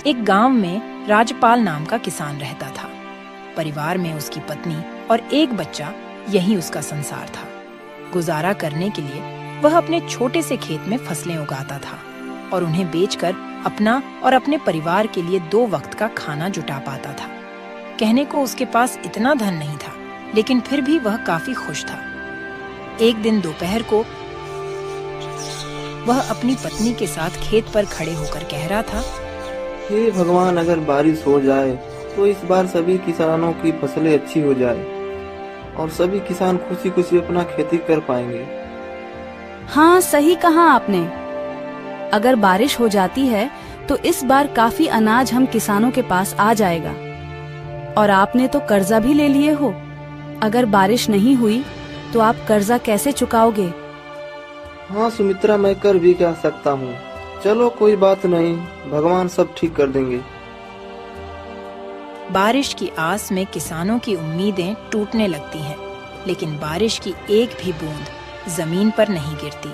एक गांव में राजपाल नाम का किसान रहता था। परिवार में उसकी पत्नी और एक बच्चा, यही उसका संसार था। गुजारा करने के लिए वह अपने छोटे से खेत में फसलें उगाता था और उन्हें बेचकर अपना और अपने परिवार के लिए 2 वक्त का खाना जुटा पाता था। कहने को उसके पास इतना धन नहीं था, लेकिन फिर भी वह काफी खुश था। एक दिन दोपहर को वह अपनी पत्नी के साथ खेत पर खड़े होकर कह रहा था, हे भगवान, अगर बारिश हो जाए तो इस बार सभी किसानों की फसलें अच्छी हो जाए और सभी किसान खुशी खुशी अपना खेती कर पाएंगे। हाँ, सही कहा आपने। अगर बारिश हो जाती है तो इस बार काफी अनाज हम किसानों के पास आ जाएगा। और आपने तो कर्जा भी ले लिए हो। अगर बारिश नहीं हुई तो आप कर्जा कैसे चुकाओगे? हाँ सुमित्रा, मैं कर भी क्या सकता हूँ। चलो कोई बात नहीं, भगवान सब ठीक कर देंगे। बारिश की आस में किसानों की उम्मीदें टूटने लगती हैं, लेकिन बारिश की एक भी बूंद जमीन पर नहीं गिरती।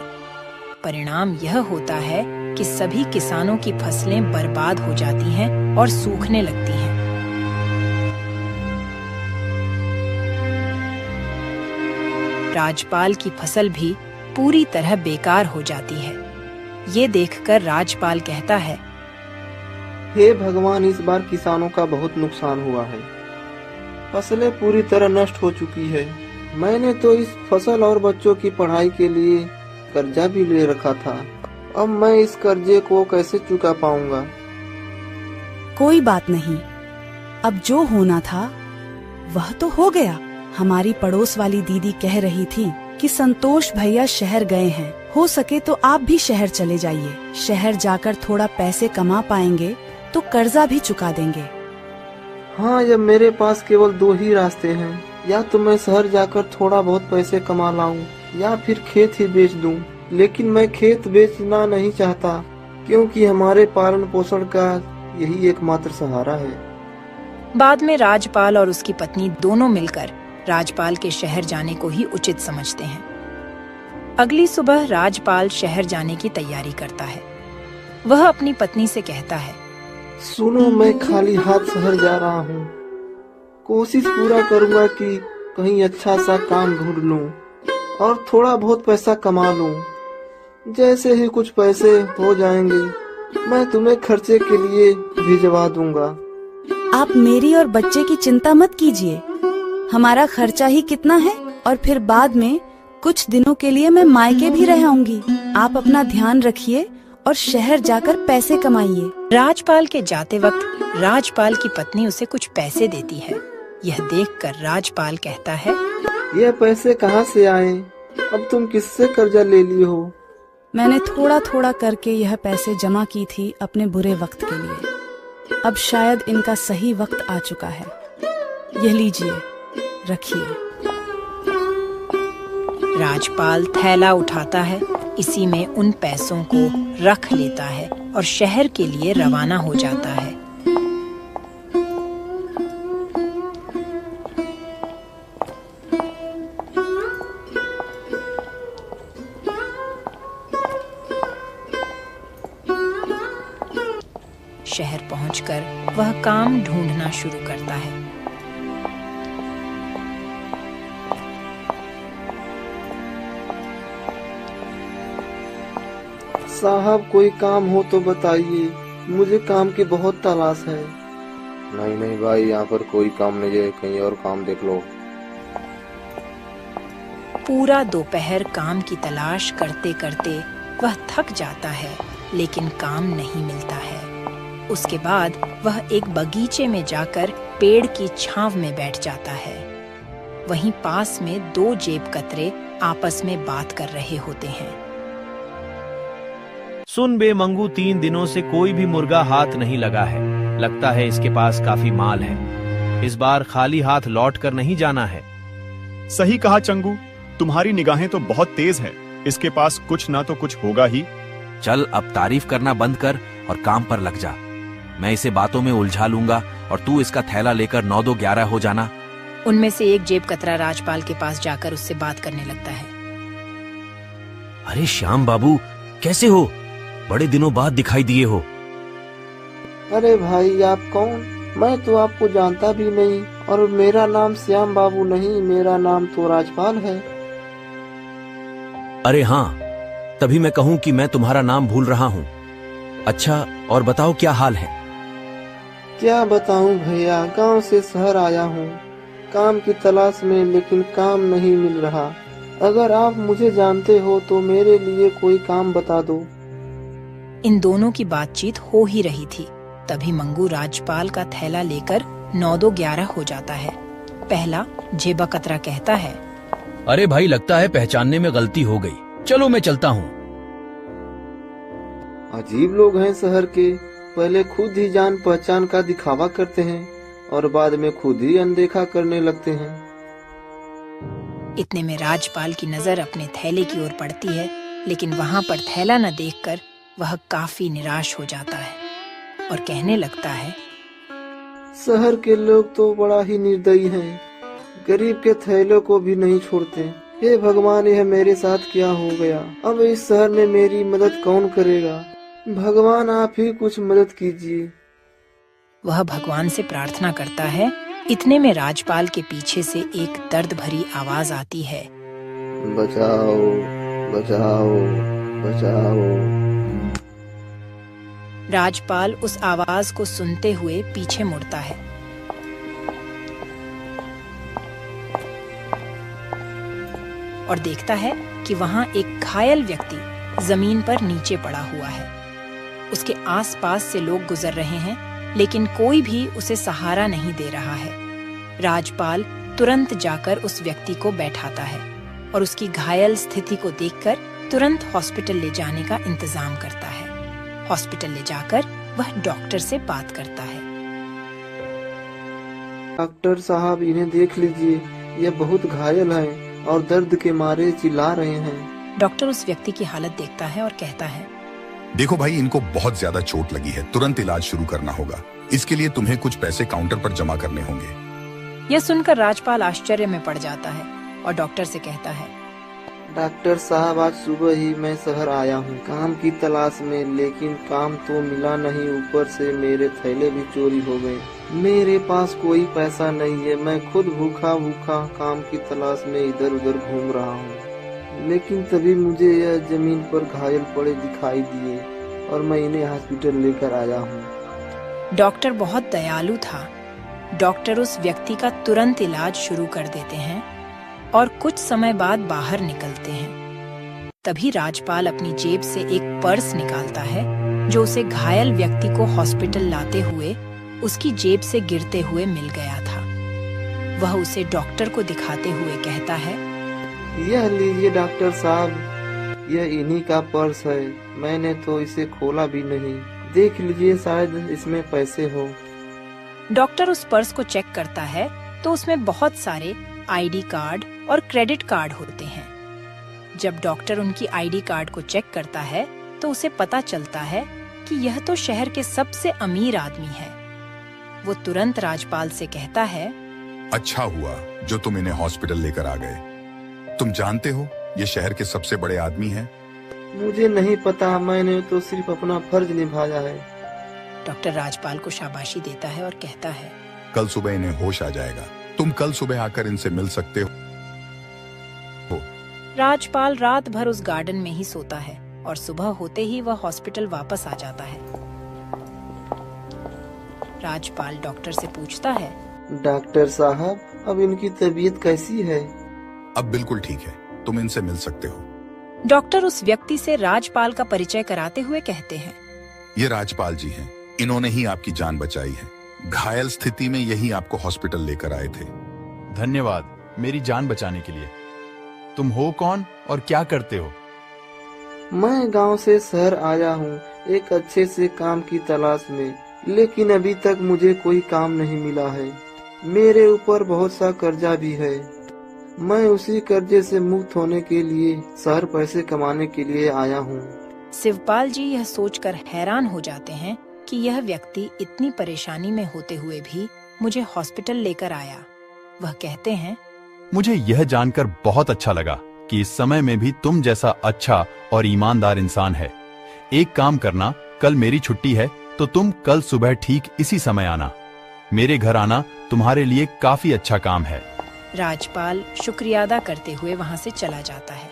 परिणाम यह होता है कि सभी किसानों की फसलें बर्बाद हो जाती हैं और सूखने लगती हैं। राजपाल की फसल भी पूरी तरह बेकार हो जाती है। ये देखकर राजपाल कहता है, हे भगवान, इस बार किसानों का बहुत नुकसान हुआ है। फसलें पूरी तरह नष्ट हो चुकी है। मैंने तो इस फसल और बच्चों की पढ़ाई के लिए कर्जा भी ले रखा था। अब मैं इस कर्जे को कैसे चुका पाऊंगा? कोई बात नहीं, अब जो होना था वह तो हो गया। हमारी पड़ोस वाली दीदी कह रही थी कि संतोष भैया शहर गए हैं, हो सके तो आप भी शहर चले जाइए। शहर जाकर थोड़ा पैसे कमा पाएंगे तो कर्जा भी चुका देंगे। हाँ, जब मेरे पास केवल 2 ही रास्ते हैं, या तो मैं शहर जाकर थोड़ा बहुत पैसे कमा लाऊं या फिर खेत ही बेच दूं। लेकिन मैं खेत बेचना नहीं चाहता, क्योंकि हमारे पालन पोषण का यही एकमात्र सहारा है। बाद में राजपाल और उसकी पत्नी दोनों मिलकर राजपाल के शहर जाने को ही उचित समझते हैं। अगली सुबह राजपाल शहर जाने की तैयारी करता है। वह अपनी पत्नी से कहता है, सुनो, मैं खाली हाथ शहर जा रहा हूँ। कोशिश पूरा करूँगा कि कहीं अच्छा सा काम ढूंढ लूँ और थोड़ा बहुत पैसा कमा लूँ। जैसे ही कुछ पैसे हो जाएंगे, मैं तुम्हें खर्चे के लिए भिजवा दूंगा। आप मेरी और बच्चे की चिंता मत कीजिए। हमारा खर्चा ही कितना है, और फिर बाद में कुछ दिनों के लिए मैं मायके भी रह आऊंगी। आप अपना ध्यान रखिए और शहर जाकर पैसे कमाइए। राजपाल के जाते वक्त राजपाल की पत्नी उसे कुछ पैसे देती है। यह देखकर राजपाल कहता है, ये पैसे कहाँ से आए? अब तुम किससे कर्जा ले ली हो? मैंने थोड़ा थोड़ा करके यह पैसे जमा की थी अपने बुरे वक्त के लिए। अब शायद इनका सही वक्त आ चुका है। यह लीजिए, रखिए। राजपाल थैला उठाता है, इसी में उन पैसों को रख लेता है और शहर के लिए रवाना हो जाता है। शहर पहुंचकर वह काम ढूंढना शुरू करता है। साहब, कोई काम हो तो बताइए, मुझे काम की बहुत तलाश है। नहीं नहीं भाई, यहाँ पर कोई काम नहीं है, कहीं और काम देख लो। पूरा दोपहर काम की तलाश करते करते वह थक जाता है, लेकिन काम नहीं मिलता है। उसके बाद वह एक बगीचे में जाकर पेड़ की छांव में बैठ जाता है। वहीं पास में 2 जेब कतरे आपस में बात कर रहे होते हैं। सुन बे मंगू, 3 दिनों से कोई भी मुर्गा हाथ नहीं लगा है। लगता है इसके पास काफी माल है। इस बार खाली हाथ लौट कर नहीं जाना है। सही कहा चंगू, तुम्हारी निगाहें तो बहुत तेज है। इसके पास कुछ ना तो कुछ होगा ही। चल अब तारीफ करना बंद कर और काम पर लग जा। मैं इसे बातों में उलझा लूंगा और तू इसका थैला लेकर 9-2-11 हो जाना। उनमें से एक जेब कतरा राजपाल के पास जाकर उससे बात करने लगता है। अरे श्याम बाबू, कैसे हो? बड़े दिनों बाद दिखाई दिए हो। अरे भाई आप कौन? मैं तो आपको जानता भी नहीं, और मेरा नाम श्याम बाबू नहीं, मेरा नाम तो राजपाल है। अरे हाँ, तभी मैं कहूँ कि मैं तुम्हारा नाम भूल रहा हूँ। अच्छा, और बताओ क्या हाल है? क्या बताऊं भैया, गांव से शहर आया हूँ काम की तलाश में, लेकिन काम नहीं मिल रहा। अगर आप मुझे जानते हो तो मेरे लिए कोई काम बता दो। इन दोनों की बातचीत हो ही रही थी, तभी मंगू राजपाल का थैला लेकर 9-2-11 हो जाता है। पहला जेबा कतरा कहता है, अरे भाई, लगता है पहचानने में गलती हो गई, चलो मैं चलता हूँ। अजीब लोग हैं शहर के, पहले खुद ही जान पहचान का दिखावा करते हैं और बाद में खुद ही अनदेखा करने लगते हैं। इतने में राजपाल की नजर अपने थैले की ओर पड़ती है, लेकिन वहाँ पर थैला न देखकर वह काफी निराश हो जाता है और कहने लगता है, शहर के लोग तो बड़ा ही निर्दयी हैं, गरीब के थैलों को भी नहीं छोड़ते। हे भगवान, यह मेरे साथ क्या हो गया? अब इस शहर में मेरी मदद कौन करेगा? भगवान आप ही कुछ मदद कीजिए। वह भगवान से प्रार्थना करता है। इतने में राजपाल के पीछे से एक दर्द भरी आवाज आती है, बचाओ बचाओ बचाओ। राजपाल उस आवाज को सुनते हुए पीछे मुड़ता है। और देखता है कि वहां एक घायल व्यक्ति जमीन पर नीचे पड़ा हुआ है। उसके आसपास से लोग गुजर रहे हैं, लेकिन कोई भी उसे सहारा नहीं दे रहा है। राजपाल तुरंत जाकर उस व्यक्ति को बैठाता है और उसकी घायल स्थिति को देखकर तुरंत हॉस्पिटल ले जाने का इंतजाम करता है। हॉस्पिटल ले जाकर वह डॉक्टर से बात करता है। डॉक्टर साहब, इन्हें देख लीजिए, ये बहुत घायल हैं और दर्द के मारे चिल्ला रहे हैं। डॉक्टर उस व्यक्ति की हालत देखता है और कहता है, देखो भाई, इनको बहुत ज्यादा चोट लगी है, तुरंत इलाज शुरू करना होगा। इसके लिए तुम्हें कुछ पैसे काउंटर पर जमा करने होंगे। यह सुनकर राजपाल आश्चर्य में पड़ जाता है और डॉक्टर से कहता है, डॉक्टर साहब, आज सुबह ही मैं शहर आया हूँ काम की तलाश में, लेकिन काम तो मिला नहीं, ऊपर से मेरे थैले भी चोरी हो गए। मेरे पास कोई पैसा नहीं है, मैं खुद भूखा भूखा काम की तलाश में इधर उधर घूम रहा हूँ। लेकिन तभी मुझे यह जमीन पर घायल पड़े दिखाई दिए और मैं इन्हें हॉस्पिटल लेकर आया हूँ। डॉक्टर बहुत दयालु था। डॉक्टर उस व्यक्ति का तुरंत इलाज शुरू कर देते हैं और कुछ समय बाद बाहर निकलते हैं। तभी राजपाल अपनी जेब से एक पर्स निकालता है जो उसे घायल व्यक्ति को हॉस्पिटल लाते हुए उसकी जेब से गिरते हुए मिल गया था। वह उसे डॉक्टर को दिखाते हुए कहता है, यह लीजिए डॉक्टर साहब, यह इन्हीं का पर्स है, मैंने तो इसे खोला भी नहीं, देख लीजिए, शायद इसमें पैसे हो। डॉक्टर उस पर्स को चेक करता है तो उसमें बहुत सारे आईडी कार्ड और क्रेडिट कार्ड होते हैं। जब डॉक्टर उनकी आईडी कार्ड को चेक करता है तो उसे पता चलता है कि यह तो शहर के सबसे अमीर आदमी है। वो तुरंत राजपाल से कहता है, अच्छा हुआ जो तुम इन्हें हॉस्पिटल लेकर आ गए। तुम जानते हो ये शहर के सबसे बड़े आदमी हैं। मुझे नहीं पता, मैंने तो सिर्फ अपना फर्ज निभाया है। डॉक्टर राजपाल को शाबाशी देता है और कहता है, कल सुबह इन्हें होश आ जाएगा, तुम कल सुबह आकर इनसे मिल सकते हो। राजपाल रात भर उस गार्डन में ही सोता है और सुबह होते ही वह हॉस्पिटल वापस आ जाता है। राजपाल डॉक्टर से पूछता है, डॉक्टर साहब, अब इनकी तबीयत कैसी है? अब बिल्कुल ठीक है, तुम इनसे मिल सकते हो। डॉक्टर उस व्यक्ति से राजपाल का परिचय कराते हुए कहते हैं, ये राजपाल जी हैं, इन्होंने ही आपकी जान बचाई है। घायल स्थिति में यही आपको हॉस्पिटल लेकर आए थे। धन्यवाद मेरी जान बचाने के लिए। तुम हो कौन और क्या करते हो? मैं गांव से शहर आया हूँ एक अच्छे से काम की तलाश में, लेकिन अभी तक मुझे कोई काम नहीं मिला है। मेरे ऊपर बहुत सा कर्जा भी है। मैं उसी कर्जे से मुक्त होने के लिए शहर पैसे कमाने के लिए आया हूँ। शिवपाल जी यह सोचकर हैरान हो जाते हैं कि यह व्यक्ति इतनी परेशानी में होते हुए भी मुझे हॉस्पिटल लेकर आया। वह कहते हैं, मुझे यह जानकर बहुत अच्छा लगा कि इस समय में भी तुम जैसा अच्छा और ईमानदार इंसान है। एक काम करना, कल मेरी छुट्टी है, तो तुम कल सुबह ठीक इसी समय आना। मेरे घर आना तुम्हारे लिए काफी अच्छा काम है। राजपाल शुक्रिया अदा करते हुए वहां से चला जाता है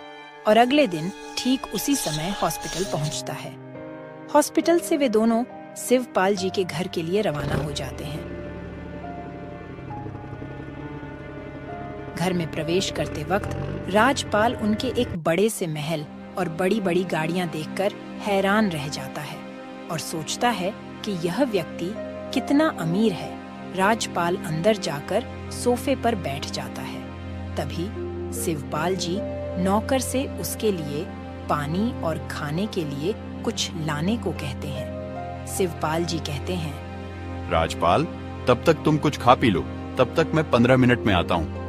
और अगले दिन ठीक उसी समय हॉस्पिटल पहुंचता है। हॉस्पिटल से वे दोनों शिवपाल जी के घर के लिए रवाना हो जाते हैं। घर में प्रवेश करते वक्त राजपाल उनके एक बड़े से महल और बड़ी बड़ी गाड़ियां देखकर हैरान रह जाता है और सोचता है कि यह व्यक्ति कितना अमीर है। राजपाल अंदर जाकर सोफे पर बैठ जाता है। तभी शिवपाल जी नौकर से उसके लिए पानी और खाने के लिए कुछ लाने को कहते हैं। शिवपाल जी कहते हैं, राजपाल, तब तक तुम कुछ खा पी लो, तब तक मैं 15 मिनट में आता हूँ।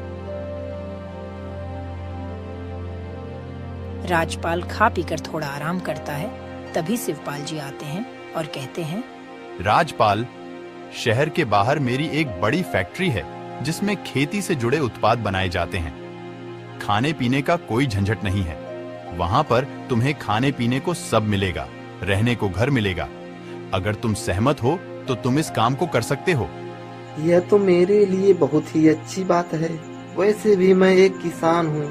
राजपाल खा पीकर थोड़ा आराम करता है। तभी शिवपाल जी आते हैं और कहते हैं, राजपाल, शहर के बाहर मेरी एक बड़ी फैक्ट्री है जिसमें खेती से जुड़े उत्पाद बनाए जाते हैं। खाने पीने का कोई झंझट नहीं है। वहां पर तुम्हें खाने पीने को सब मिलेगा, रहने को घर मिलेगा। अगर तुम सहमत हो तो तुम इस काम को कर सकते हो। यह तो मेरे लिए बहुत ही अच्छी बात है। वैसे भी मैं एक किसान हूँ।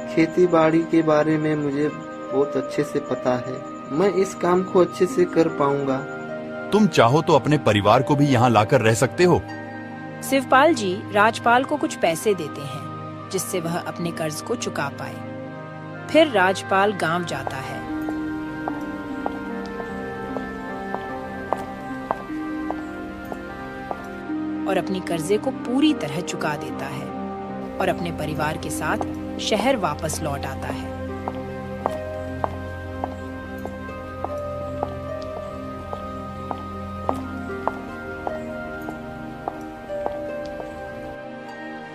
खेती बाड़ी के बारे में मुझे बहुत अच्छे से पता है। मैं इस काम को अच्छे से कर पाऊंगा। तुम चाहो तो अपने परिवार को भी यहाँ लाकर रह सकते हो। शिवपाल जी राजपाल को कुछ पैसे देते हैं जिससे वह अपने कर्ज को चुका पाए। फिर राजपाल गांव जाता है। और अपनी कर्जे को पूरी तरह चुका देता है और अपने परिवार के साथ शहर वापस लौट आता है।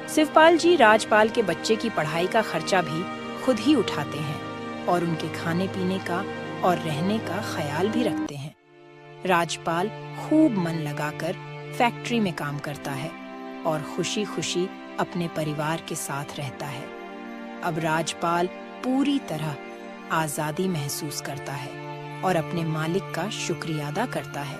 शिवपाल जी राजपाल के बच्चे की पढ़ाई का खर्चा भी खुद ही उठाते हैं और उनके खाने पीने का और रहने का ख्याल भी रखते हैं। राजपाल खूब मन लगाकर फैक्ट्री में काम करता है और खुशी खुशी अपने परिवार के साथ रहता है। अब राजपाल पूरी तरह आजादी महसूस करता है और अपने मालिक का शुक्रिया अदा करता है।